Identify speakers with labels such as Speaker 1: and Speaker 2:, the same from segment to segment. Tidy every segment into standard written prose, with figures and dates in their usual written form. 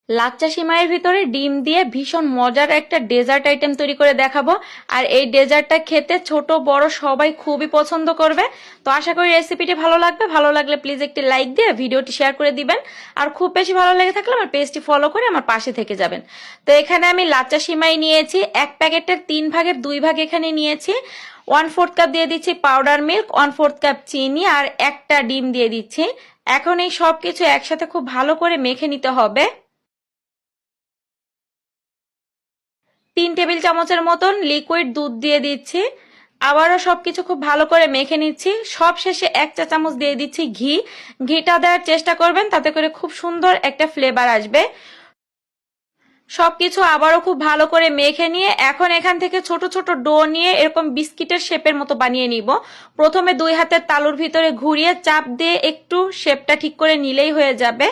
Speaker 1: লাচ্চা সিমাইয়ের ভিতরে ডিম দিয়ে ভীষণ মজার একটা ডেজার্ট আইটেম তৈরি করে দেখাবো। আর এই ডেজার্টটা খেতে ছোট বড় সবাই খুবই পছন্দ করবে। তো আশা করি রেসিপিটি ভালো লাগবে। ভালো লাগলে প্লিজ একটি লাইক দিয়ে ভিডিওটি শেয়ার করে দিবেন। আর খুব বেশি ভালো লেগে থাকলে আমার পেজটি ফলো করে আমার পাশে থেকে যাবেন। তো এখানে আমি লাচ্চা সিমাই নিয়েছি, এক প্যাকেটের 3 ভাগের 2 ভাগ এখানে নিয়েছি। 1/4 কাপ দিয়ে দিচ্ছি পাউডার মিল্ক, 1/4 কাপ চিনি আর একটা ডিম দিয়ে দিচ্ছি। এখন এই সবকিছু একসাথে খুব ভালো করে মেখে নিতে হবে। 3 টেবিল চামচের মতন লিকুইড দুধ দিয়ে দিচ্ছি। আবারও সবকিছু খুব ভালো করে মেখে নিচ্ছি। সব শেষে 1 চা চামচ দিয়ে দিচ্ছি ঘি। ঘিটা দেওয়ার চেষ্টা করবেন, তাতে করে খুব সুন্দর একটা ফ্লেভার আসবে। সবকিছু আবারও খুব ভালো করে মেখে নিয়ে এখন এখান থেকে ছোট ছোট ডো নিয়ে এরকম বিস্কিটের শেপের মতো বানিয়ে নিব। প্রথমে 2 হাতের তালুর ভিতরে ঘুরিয়ে চাপ দিয়ে একটু শেপটা ঠিক করে নিলেই হয়ে যাবে।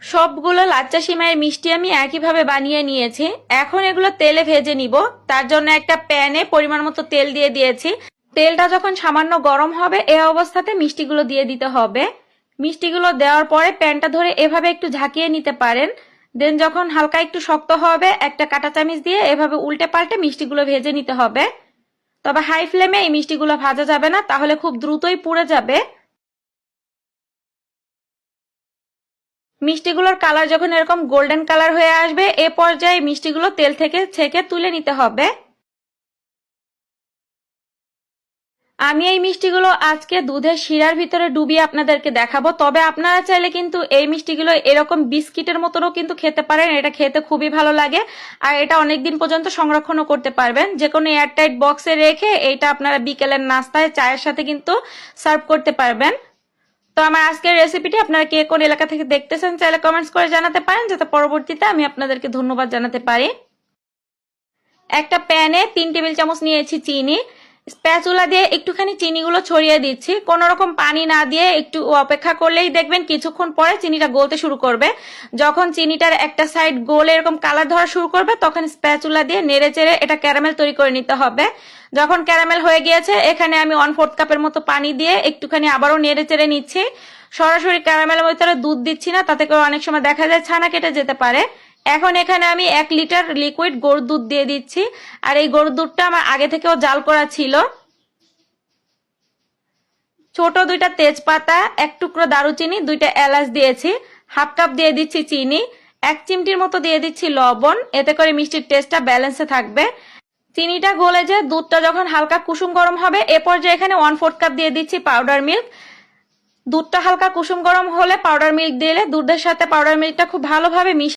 Speaker 1: সবগুলো লাচ্চা সিমাইয়ের মিষ্টি আমি একইভাবে বানিয়ে নিয়েছি। এখন এগুলো তেলে ভেজে নিব। তার জন্য একটা প্যানে পরিমাণ মতো তেল দিয়ে দিয়েছি। তেলটা যখন সামান্য গরম হবে এই অবস্থাতে মিষ্টিগুলো দিয়ে দিতে হবে। মিষ্টিগুলো দেওয়ার পরে প্যানটা ধরে এভাবে একটু ঝাঁকিয়ে নিতে পারেন। দেন যখন হালকা একটু শক্ত হবে একটা কাঁটা চামচ দিয়ে এভাবে উল্টে পাল্টে মিষ্টিগুলো ভেজে নিতে হবে। তবে হাই ফ্লেমে এই মিষ্টিগুলো ভাজা যাবে না, তাহলে খুব দ্রুতই পুড়ে যাবে। মিষ্টিগুলোর কালার যখন এরকম গোল্ডেন কালার হয়ে আসবে এ পর্যায়ে মিষ্টিগুলো তেল থেকে ছেঁকে তুলে নিতে হবে। আমি এই মিষ্টিগুলো আজকে দুধের শিরার ভিতরে ডুবিয়ে আপনাদেরকে দেখাবো। তবে আপনারা চাইলে কিন্তু এই মিষ্টিগুলো এরকম বিস্কিটের মতনও কিন্তু খেতে পারেন। এটা খেতে খুবই ভালো লাগে আর এটা অনেকদিন পর্যন্ত সংরক্ষণও করতে পারবেন। যে কোনো এয়ারটাইট বক্সে রেখে এইটা আপনারা বিকেলের নাস্তায় চায়ের সাথে কিন্তু সার্ভ করতে পারবেন। তো আমার আজকের রেসিপিটি আপনারা কে কোন এলাকা থেকে দেখতেছেন চাইলে কমেন্টস করে জানাতে পারেন, যাতে পরবর্তীতে আমি আপনাদেরকে ধন্যবাদ জানাতে পারি। একটা প্যানে 3 টেবিল চামচ নিয়েছি চিনি। স্প্যাচুলা দিয়ে একটুখানি চিনিগুলো ছড়িয়ে দিচ্ছি। কোনো রকম পানি না দিয়ে একটু অপেক্ষা করলেই দেখবেন কিছুক্ষণ পরে চিনিটা গলতে শুরু করবে। যখন চিনিটার একটা সাইড গলে এরকম কালার ধরা শুরু করবে তখন স্প্যাচুলা দিয়ে নেড়ে চেড়ে এটা ক্যারামেল তৈরি করে নিতে হবে। যখন ক্যারামেল হয়ে গিয়েছে এখানে আমি 1/4 কাপের মতো পানি দিয়ে একটুখানি আবারও নেড়ে চেড়ে নিচ্ছি। সরাসরি ক্যারামেলের ভিতরে দুধ দিচ্ছি না, তাতে করে অনেক সময় দেখা যায় ছানা কেটে যেতে পারে। এখন এখানে আমি 1 লিটার লিকুইড গরুর দুধ দিয়ে দিচ্ছি। আর এই গরুর দুধটা আমার আগে থেকেও জাল করা ছিল। ছোট 2টা তেজপাতা, 1 টুকরো দারুচিনি, 2টা এলাচ দিয়েছি। 1/2 কাপ দিয়ে দিচ্ছি চিনি, 1 চিমটির মতো দিয়ে দিচ্ছি লবণ। এতে করে মিষ্টির টেস্টটা ব্যালেন্সে থাকবে। চিনিটা গলে যে দুধটা যখন হালকা কুসুম গরম হবে এ পর্যায়ে এখানে 1/4 কাপ দিয়ে দিচ্ছি পাউডার মিল্ক। দুধটা হালকা কুসুম গরম হলে পাউডার মিল্ক দিলে দুধের সাথে পাউডার মিল্কটা খুব ভালোভাবে মিশে